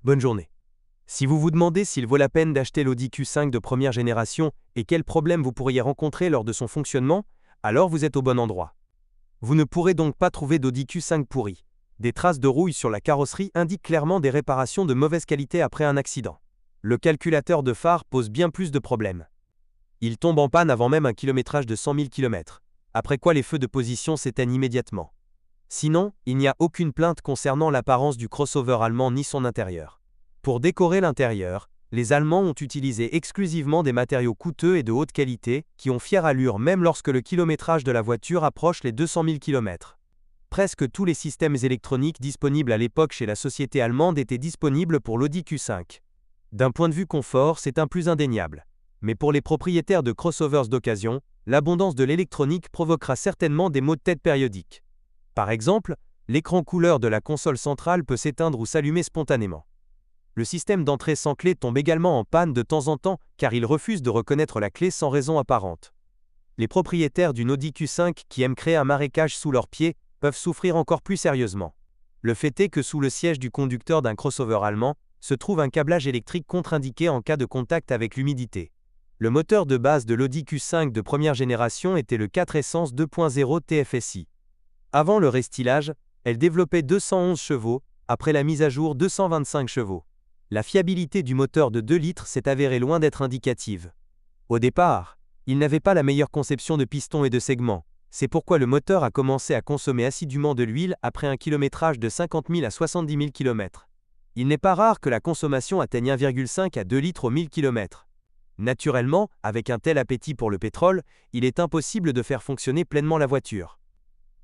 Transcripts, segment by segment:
Bonne journée. Si vous vous demandez s'il vaut la peine d'acheter l'Audi Q5 de première génération et quels problèmes vous pourriez rencontrer lors de son fonctionnement, alors vous êtes au bon endroit. Vous ne pourrez donc pas trouver d'Audi Q5 pourri. Des traces de rouille sur la carrosserie indiquent clairement des réparations de mauvaise qualité après un accident. Le calculateur de phare pose bien plus de problèmes. Il tombe en panne avant même un kilométrage de 100 000 km, après quoi les feux de position s'éteignent immédiatement. Sinon, il n'y a aucune plainte concernant l'apparence du crossover allemand ni son intérieur. Pour décorer l'intérieur, les Allemands ont utilisé exclusivement des matériaux coûteux et de haute qualité, qui ont fière allure même lorsque le kilométrage de la voiture approche les 200 000 km. Presque tous les systèmes électroniques disponibles à l'époque chez la société allemande étaient disponibles pour l'Audi Q5. D'un point de vue confort, c'est un plus indéniable. Mais pour les propriétaires de crossovers d'occasion, l'abondance de l'électronique provoquera certainement des maux de tête périodiques. Par exemple, l'écran couleur de la console centrale peut s'éteindre ou s'allumer spontanément. Le système d'entrée sans clé tombe également en panne de temps en temps car il refuse de reconnaître la clé sans raison apparente. Les propriétaires d'une Audi Q5 qui aiment créer un marécage sous leurs pieds peuvent souffrir encore plus sérieusement. Le fait est que sous le siège du conducteur d'un crossover allemand se trouve un câblage électrique contre-indiqué en cas de contact avec l'humidité. Le moteur de base de l'Audi Q5 de première génération était le 4 essence 2.0 TFSI. Avant le restylage, elle développait 211 chevaux, après la mise à jour 225 chevaux. La fiabilité du moteur de 2 litres s'est avérée loin d'être indicative. Au départ, il n'avait pas la meilleure conception de piston et de segments. C'est pourquoi le moteur a commencé à consommer assidûment de l'huile après un kilométrage de 50 000 à 70 000 km. Il n'est pas rare que la consommation atteigne 1,5 à 2 litres au 1000 km. Naturellement, avec un tel appétit pour le pétrole, il est impossible de faire fonctionner pleinement la voiture.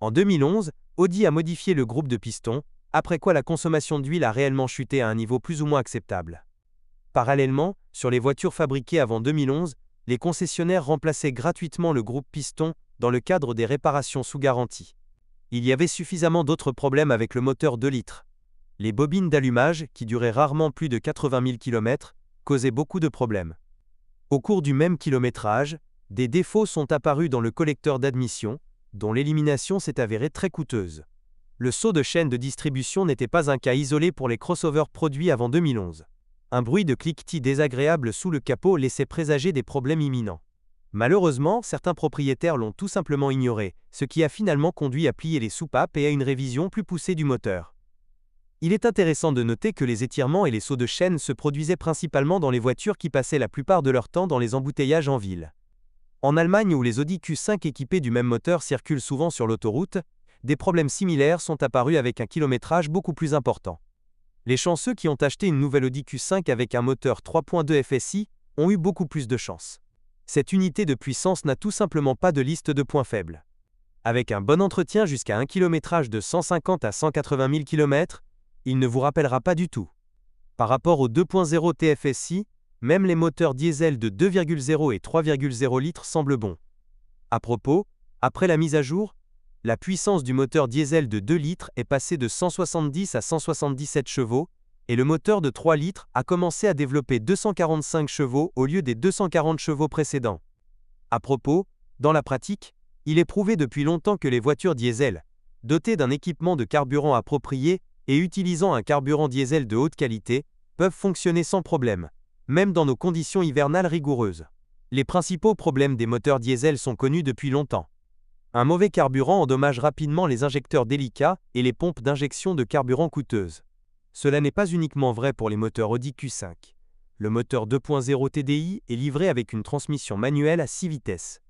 En 2011, Audi a modifié le groupe de pistons, après quoi la consommation d'huile a réellement chuté à un niveau plus ou moins acceptable. Parallèlement, sur les voitures fabriquées avant 2011, les concessionnaires remplaçaient gratuitement le groupe piston dans le cadre des réparations sous garantie. Il y avait suffisamment d'autres problèmes avec le moteur 2 litres. Les bobines d'allumage, qui duraient rarement plus de 80 000 km, causaient beaucoup de problèmes. Au cours du même kilométrage, des défauts sont apparus dans le collecteur d'admission, dont l'élimination s'est avérée très coûteuse. Le saut de chaîne de distribution n'était pas un cas isolé pour les crossovers produits avant 2011. Un bruit de cliquetis désagréable sous le capot laissait présager des problèmes imminents. Malheureusement, certains propriétaires l'ont tout simplement ignoré, ce qui a finalement conduit à plier les soupapes et à une révision plus poussée du moteur. Il est intéressant de noter que les étirements et les sauts de chaîne se produisaient principalement dans les voitures qui passaient la plupart de leur temps dans les embouteillages en ville. En Allemagne, où les Audi Q5 équipés du même moteur circulent souvent sur l'autoroute, des problèmes similaires sont apparus avec un kilométrage beaucoup plus important. Les chanceux qui ont acheté une nouvelle Audi Q5 avec un moteur 3.2 FSI ont eu beaucoup plus de chance. Cette unité de puissance n'a tout simplement pas de liste de points faibles. Avec un bon entretien jusqu'à un kilométrage de 150 à 180 000 km, il ne vous rappellera pas du tout. Par rapport au 2.0 TFSI, même les moteurs diesel de 2,0 et 3,0 litres semblent bons. À propos, après la mise à jour, la puissance du moteur diesel de 2 litres est passée de 170 à 177 chevaux, et le moteur de 3 litres a commencé à développer 245 chevaux au lieu des 240 chevaux précédents. À propos, dans la pratique, il est prouvé depuis longtemps que les voitures diesel, dotées d'un équipement de carburant approprié et utilisant un carburant diesel de haute qualité, peuvent fonctionner sans problème, même dans nos conditions hivernales rigoureuses. Les principaux problèmes des moteurs diesel sont connus depuis longtemps. Un mauvais carburant endommage rapidement les injecteurs délicats et les pompes d'injection de carburant coûteuses. Cela n'est pas uniquement vrai pour les moteurs Audi Q5. Le moteur 2.0 TDI est livré avec une transmission manuelle à 6 vitesses.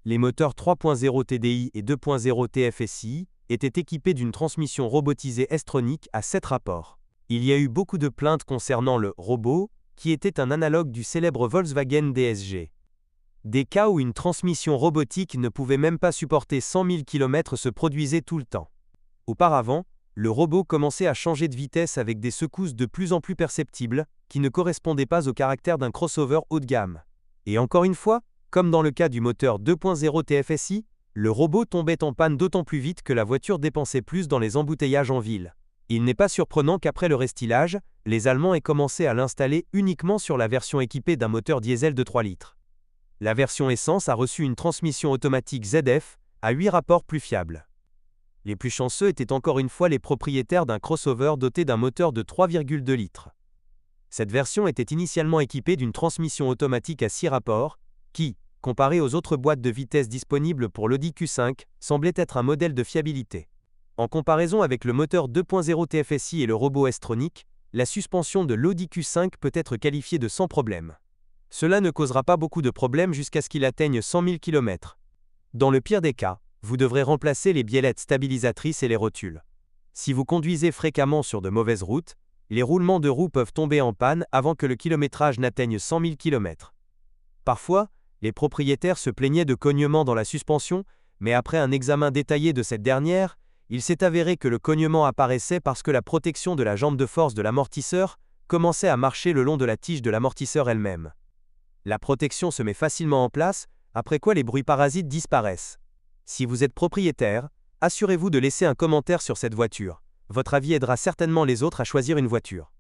Les moteurs 3.0 TDI et 2.0 TFSI étaient équipés d'une transmission robotisée S-tronique à 7 rapports. Il y a eu beaucoup de plaintes concernant le robot, qui était un analogue du célèbre Volkswagen DSG. Des cas où une transmission robotique ne pouvait même pas supporter 100 000 km se produisaient tout le temps. Auparavant, le robot commençait à changer de vitesse avec des secousses de plus en plus perceptibles, qui ne correspondaient pas au caractère d'un crossover haut de gamme. Et encore une fois, comme dans le cas du moteur 2.0 TFSI, le robot tombait en panne d'autant plus vite que la voiture dépensait plus dans les embouteillages en ville. Il n'est pas surprenant qu'après le restylage, les Allemands aient commencé à l'installer uniquement sur la version équipée d'un moteur diesel de 3 litres. La version essence a reçu une transmission automatique ZF, à 8 rapports plus fiable. Les plus chanceux étaient encore une fois les propriétaires d'un crossover doté d'un moteur de 3,2 litres. Cette version était initialement équipée d'une transmission automatique à 6 rapports, qui, comparée aux autres boîtes de vitesse disponibles pour l'Audi Q5, semblait être un modèle de fiabilité. En comparaison avec le moteur 2.0 TFSI et le robot S-Tronic, la suspension de l'Audi Q5 peut être qualifiée de sans problème. Cela ne causera pas beaucoup de problèmes jusqu'à ce qu'il atteigne 100 000 km. Dans le pire des cas, vous devrez remplacer les biellettes stabilisatrices et les rotules. Si vous conduisez fréquemment sur de mauvaises routes, les roulements de roues peuvent tomber en panne avant que le kilométrage n'atteigne 100 000 km. Parfois, les propriétaires se plaignaient de cognements dans la suspension, mais après un examen détaillé de cette dernière, il s'est avéré que le cognement apparaissait parce que la protection de la jambe de force de l'amortisseur commençait à marcher le long de la tige de l'amortisseur elle-même. La protection se met facilement en place, après quoi les bruits parasites disparaissent. Si vous êtes propriétaire, assurez-vous de laisser un commentaire sur cette voiture. Votre avis aidera certainement les autres à choisir une voiture.